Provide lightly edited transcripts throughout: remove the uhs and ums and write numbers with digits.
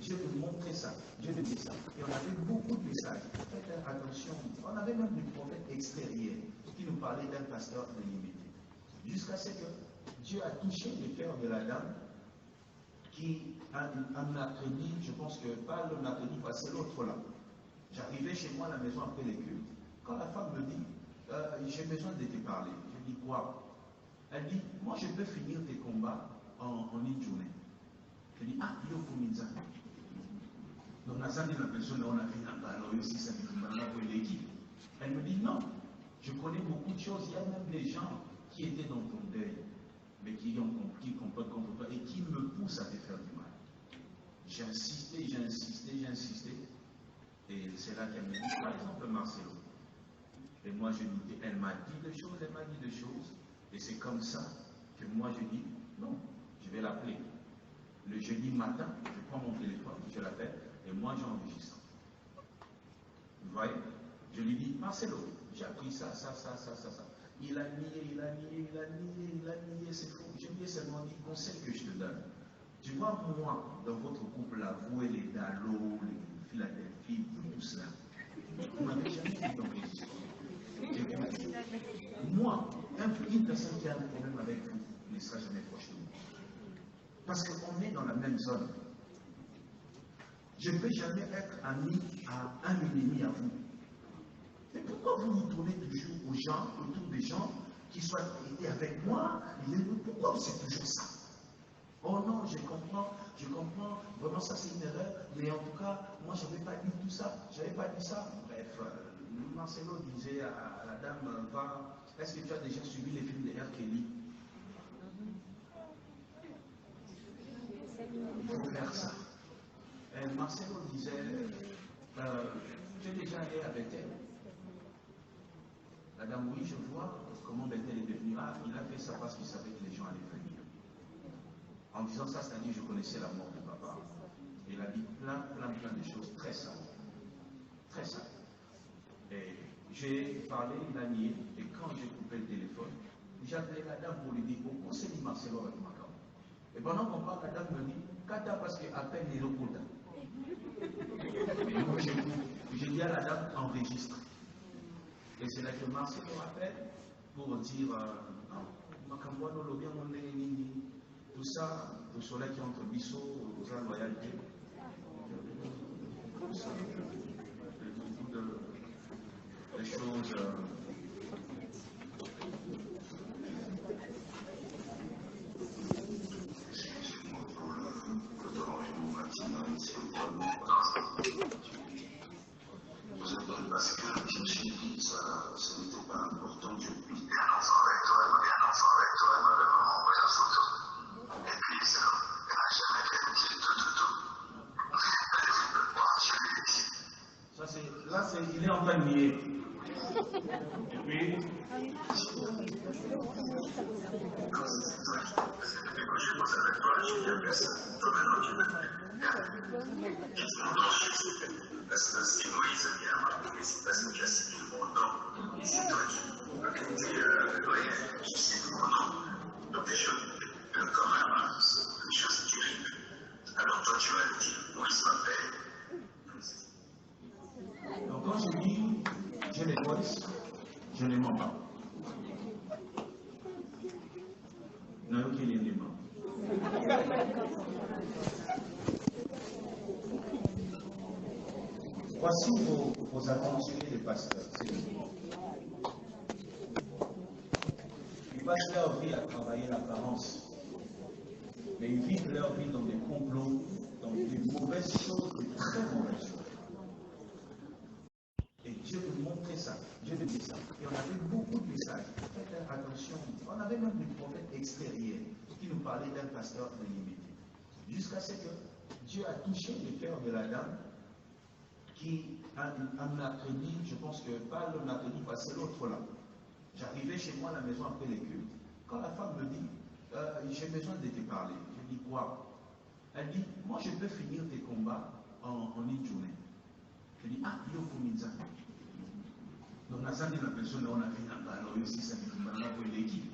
Dieu nous montrait ça, Dieu nous dit ça. Et on avait beaucoup de messages. Faites attention. On avait même des prophètes extérieurs qui nous parlaient d'un pasteur de limité. Jusqu'à ce que Dieu a touché le cœur de la dame qui, un mercredi, je pense que pas le mercredi passé, l'autre là. J'arrivais chez moi à la maison après les cultes. Quand la femme me dit, j'ai besoin de te parler, je dis quoi? Elle dit, moi je peux finir tes combats en une journée. Je dis, ah, il y a pour Minza. Donc, la salle de la personne, on a fini en parlant aussi, ça pour l'équipe. Elle me dit, non, je connais beaucoup de choses. Il y a même des gens qui étaient dans ton deuil, mais qui comprennent contre toi et qui me poussent à te faire du mal. J'ai insisté. Et c'est là qu'elle me dit, par exemple, Marcelo. Et moi, je dis, elle m'a dit des choses, et c'est comme ça que moi, je dis, non, je vais l'appeler. Le jeudi matin, je prends mon téléphone, je l'appelle, et moi, j'enregistre. Vous voyez? Je lui dis, Marcelo, j'ai appris ça. Il a nié, c'est faux. Je lui ai seulement dit, conseil que je te donne. Tu vois, moi, dans votre couple, là, vous et les Dallo, les Philadelphie, tout cela, vous n'avez jamais vu d'enregistrement. Moi, une personne qui a un problème avec vous ne sera jamais proche de vous. Parce qu'on est dans la même zone. Je ne peux jamais être ami à un ennemi à vous. Mais pourquoi vous vous tournez toujours aux gens, autour des gens qui soient été avec moi? Pourquoi c'est toujours ça? Oh non, je comprends, vraiment ça c'est une erreur, mais en tout cas, moi je n'avais pas dit tout ça, Bref, Marcelo disait à la dame, est-ce que tu as déjà suivi les films de R. Kelly? Il faut faire ça. Et Marcelo disait, tu es déjà allé avec elle? La dame, oui, je vois comment Bethel est devenue. Ah, il a fait ça parce qu'il savait que les gens allaient venir. En disant ça, c'est-à-dire je connaissais la mort de papa. Il a dit plein de choses très simples. Très simples. Et j'ai parlé, il a nié, et quand j'ai coupé le téléphone, j'ai appelé la dame pour lui dire, pourquoi c'est dit Marcelo avec ma carte? Et pendant qu'on parle, la dame me dit, Kata parce qu'à peine il est au Kota. Et moi, j'ai dit à la dame, enregistre. Et c'est là que Marcelo appelle pour dire, tout ça, le soleil qui entre Bissot, aux loyauté, tout ça, beaucoup de choses. Vous êtes parce que je me suis dit, ce n'était pas important, je puis bien enfant avec toi, elle m'avait vraiment envoyé la photo. Et puis, elle n'a jamais fait tout. Elle est venue me voir, je lui ai dit. Là, il est en train de nier. Et puis, quand je suis posé avec toi, je lui ai dit ça. Toi maintenant, tu me dis. Parce que si Moïse vient à ma c'est parce que j'ai signé mon nom. Et c'est toi qui me dis rien, je signe mon nom. Donc des choses, quand même, des choses terribles. Alors toi, tu vas le dire, Moïse m'appelle. Donc quand je dis, j'ai les voices, je ne mens pas. Non, qu'il y ait des morts. Voici vos aventuriers les pasteurs. Ils passent leur vie à travailler l'apparence, mais ils vivent leur vie dans des complots, dans des mauvaises choses, des très mauvaises choses. Et Dieu nous montrait ça, Dieu nous dit ça. Et on avait beaucoup de messages. Faites attention. On avait même des prophètes extérieurs qui nous parlaient d'un pasteur de limité. Jusqu'à ce que Dieu a touché le cœur de la dame qui, un mercredi, je pense que pas le mercredi passé, l'autre là. J'arrivais chez moi à la maison après les cultes. Quand la femme me dit, j'ai besoin de te parler, je dis quoi? Elle dit, moi je peux finir tes combats en une journée. Je dis, ah, il y a pour Minza. Donc la salle de la personne, on a fini en parlant aussi, ça pour l'équipe.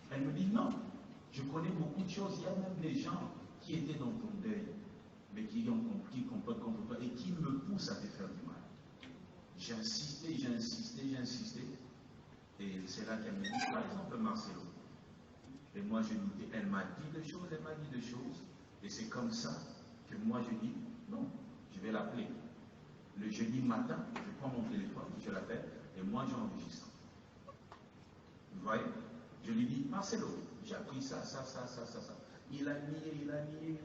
Elle me dit, non, je connais beaucoup de choses. Il y a même des gens qui étaient dans ton deuil, mais qui J'ai insisté, j'ai insisté, j'ai insisté. Et c'est là qu'elle me dit, par exemple, Marcelo. Et moi, je dis, elle m'a dit des choses, elle m'a dit des choses. Et c'est comme ça que moi, je dis, non, je vais l'appeler. Le jeudi matin, je prends mon téléphone, je l'appelle, et moi, j'enregistre. Vous voyez? Je lui dis, Marcelo, j'ai appris ça. Il a nié,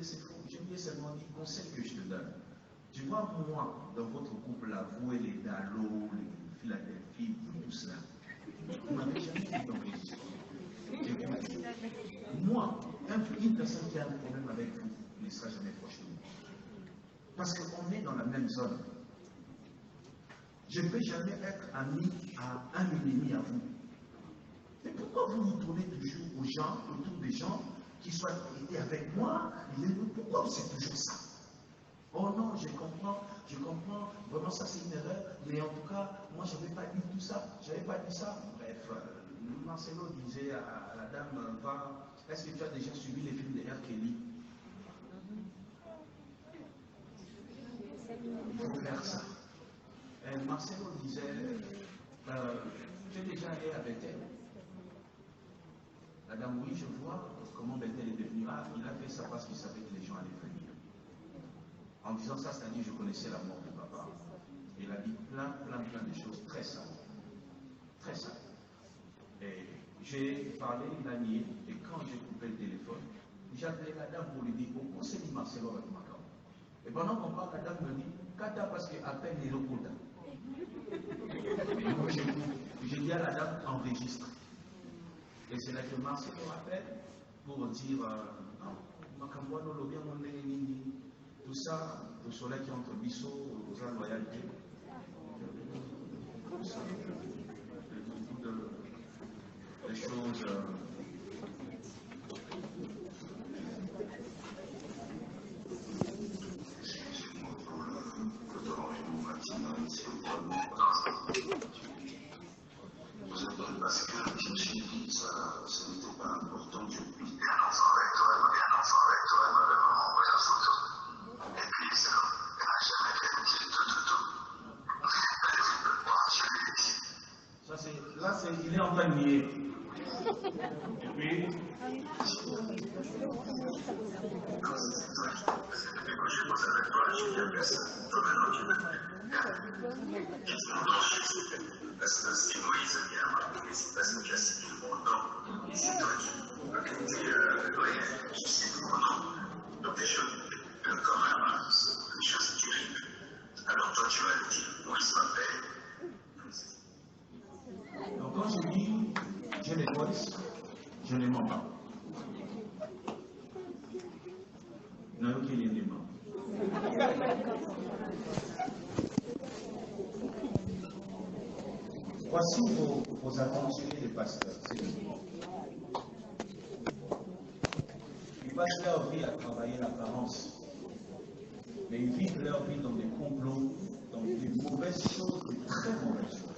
c'est faux. Je lui ai seulement dit, conseil que je te donne. Tu vois, moi, dans votre couple, là, vous et les Dallo, les Philadelphie, tout cela, vous n'avez jamais fait d'enregistrement. Moi, une personne qui a un problème avec vous ne sera jamais proche de vous. Parce qu'on est dans la même zone. Je ne peux jamais être ami à un ennemi à vous. Mais pourquoi vous vous tournez toujours aux gens, autour des gens qui soient été avec moi? Pourquoi c'est toujours ça? Oh non, je comprends, vraiment ça c'est une erreur, mais en tout cas, moi je n'avais pas dit tout ça, Bref, Marcelo disait à la dame, est-ce que tu as déjà suivi les films de R. Kelly? Il faut faire ça. Et Marcelo disait, tu es déjà allé avec elle? La dame, oui, je vois comment Bethel est devenue. Ah, il a fait ça parce qu'il savait que les gens allaient venir. En disant ça, c'est-à-dire je connaissais la mort de papa. Et il a dit plein de choses très simples. Très simples. Et j'ai parlé, il a nié, et quand j'ai coupé le téléphone, j'ai appelé la dame pour lui dire, au conseil de Marcelo avec ma carte. Et pendant qu'on parle, la dame me dit, Kata parce qu'à peine il est au Kota. Et moi, j'ai dit à la dame, enregistre. Et c'est là que Marcelo appelle pour dire, non, Makamboano, le bien, mon ennemi. Tout ça, le soleil qui entre Bissot, aux loyauté, beaucoup de choses. Parce que je me suis dit, ce n'était pas important que je puisse bien avec toi, elle m'avait vraiment envoyé la photo. Et puis, elle n'a jamais vérifié tout. Elle est venue me voir, je lui ai dit. Là, il est en train de nier. Et puis, quand je pose avec toi, je dis à personne, toi maintenant tu me parce que c'est Moïse qui a marqué, c'est parce que tu as cité mon nom. Et c'est toi qui dis, rien, je cite mon nom. Donc des choses comme des choses terribles. Alors toi tu vas le dire, Moïse m'appelle. donc quand je dis, j'ai les voices, je ne mens pas. Non, aucun élément. Voici vos aventuriers les pasteurs. Ils passent leur vie à travailler l'apparence, mais ils vivent leur vie dans des complots, dans des mauvaises choses, des très mauvaises choses.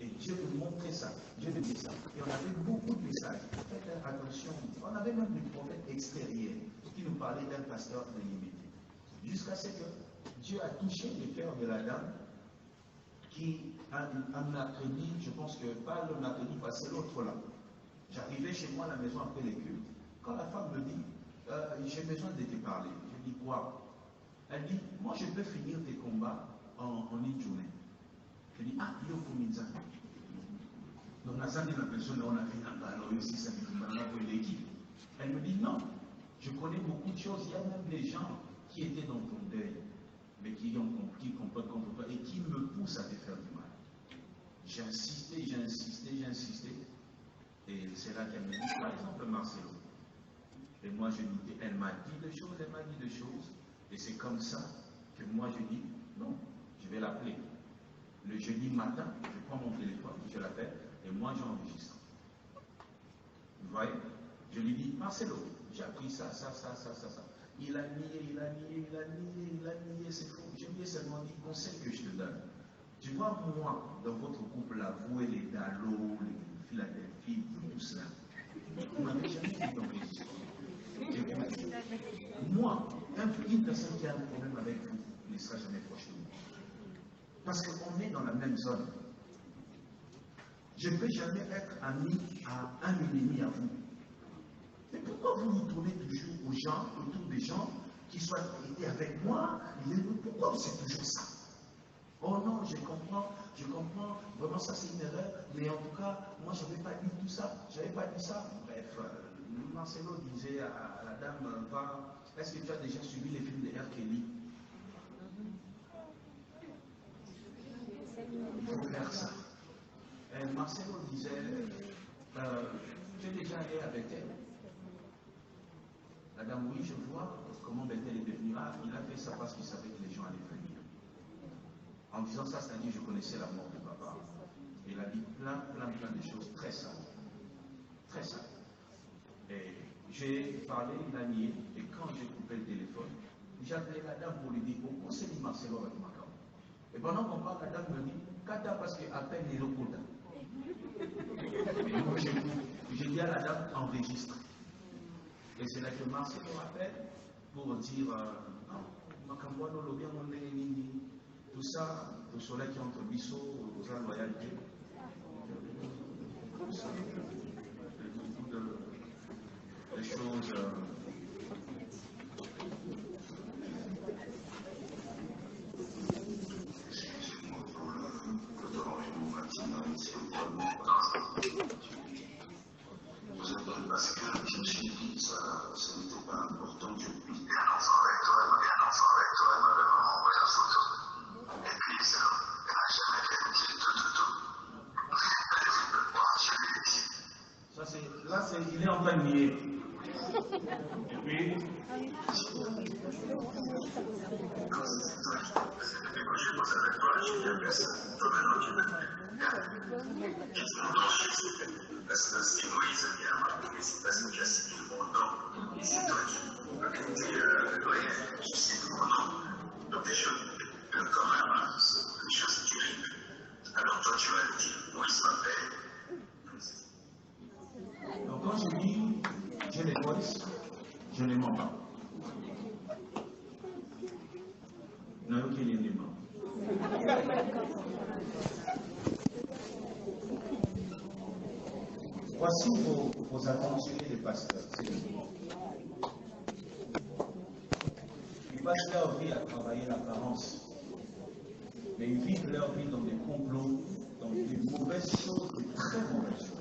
Et Dieu vous montrait ça, Dieu vous dit ça. Et on avait beaucoup de messages. Faites attention. On avait même des prophètes extérieurs qui nous parlaient d'un pasteur de limité. Jusqu'à ce que Dieu a touché le cœur de la dame qui, un mercredi, je pense que pas le mercredi passé, l'autre là. J'arrivais chez moi à la maison après les cultes. Quand la femme me dit, j'ai besoin de te parler, je dis quoi? Elle dit, moi je peux finir tes combats en une journée. Je dis, ah, il y a combien? Donc, la salle de la personne, on a fait un ballon aussi, ça pour l'équipe. Elle me dit, non, je connais beaucoup de choses. Il y a même des gens qui étaient dans ton deuil, mais qui comprennent contre toi et qui me poussent à te faire du mal. J'ai insisté. Et c'est là qu'elle me dit, par exemple, Marcelo. Et moi, je dis, elle m'a dit des choses. Et c'est comme ça que moi, je dis, non, je vais l'appeler. Le jeudi matin, je prends mon téléphone, je l'appelle, et moi, j'enregistre. Vous voyez? Je lui dis, Marcelo, j'ai appris ça. Il a nié, c'est faux. Je lui ai seulement dit, conseil que je te donne. Tu vois, moi, dans votre couple, là, vous et les Dallo, les Philadelphie, tout cela, vous n'avez jamais fait d'enregistrement. Moi, une personne qui a un problème avec vous ne sera jamais proche de nous. Parce qu'on est dans la même zone. Je ne peux jamais être ami à un ennemi à vous. Mais pourquoi vous vous tournez toujours aux gens, autour des gens qui soient été avec moi? Pourquoi vous faites toujours ça? Oh non, je comprends, vraiment ça c'est une erreur, mais en tout cas, moi je n'avais pas dit tout ça, j'avais pas dit ça. Bref, Marcelo disait à la dame, est-ce que tu as déjà suivi les films de R. Kelly? Il faut faire ça. Et Marcelo disait, tu es déjà allé avec elle? La dame, oui, je vois comment Bethel est devenue. Ah, il a fait ça parce qu'il savait que les gens allaient venir. En disant ça, c'est-à-dire je connaissais la mort de papa. Et il a dit plein de choses très simples. Très simples. Et j'ai parlé, il a nié, et quand j'ai coupé le téléphone, j'ai appelé la dame pour lui dire, pourquoi c'est dit Marcelo avec ma cam? Et pendant qu'on parle, la dame me dit, Kata parce qu'à peine les locaux. Et moi j'ai dit à la dame, enregistre. Et c'est là que Marcelo appelle pour dire, non, Makamboano, le bien, mon tout ça, le soleil qui entre Bissot, aux loyauté, beaucoup de choses. Excusez-moi pour le dérangement matinal, c'est vous avez parce que je me suis dit ça n'était pas important que je puisse bien enfant avec toi, elle m'avait vraiment envoyé la photo. Et puis ça, elle n'a jamais fait tout. Elle est venue me voir, je lui ai dit. Là, il est en train de nier. Et puis. Quand je pose avec toi, je dis à personne, toi maintenant tu me dis mon nom, parce que c'est Moïse qui a marqué, c'est parce que tu as signé mon nom, et c'est toi qui dis, doyen, je signe mon nom. Donc des choses, comme des choses terribles. Alors toi tu vas le dire, Moïse m'appelle. Donc quand je dis, j'ai les voices, je ne mens pas. Non, aucun élément. Voici vos attentionnés les pasteurs. Les pasteurs vivent à travailler l'apparence, mais ils vivent leur vie dans des complots, dans des mauvaises choses, des très mauvaises choses.